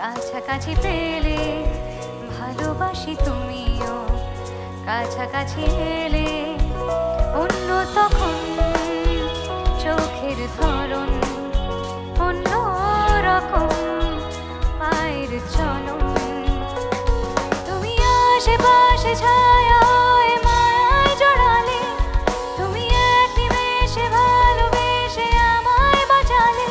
কাছাকাছি পেলে ভালোবাসি তুমিও, কাছাকাছি এলে অন্য তখন চোখের ধরন, অন্য রকম পায়ের চলন। তুমি আশেপাশে ছায়া হয়ে মায়ায় জড়ালে, তুমি এক নিমেষে ভালোবেসে আমায় বাঁচালে,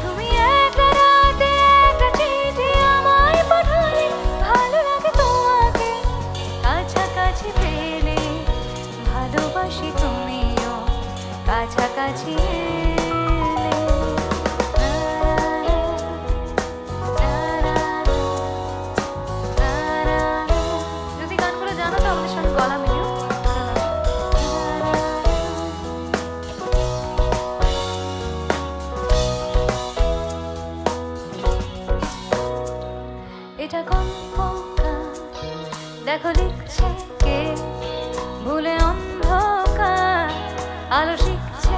তুমি একটা রাতে একটা চিঠি আমায় পাঠালে। ভালো লাগে তোমাকে কাছাকাছি পেলে ভালোবাসি তুমিও, কাছাকাছি যদি গানগুলো জানো তো আমাদের সঙ্গে গলা মিলিও। এটা গল্প দেখো লিখছে কে, ভুলে অন্ধকার আলো শিখছে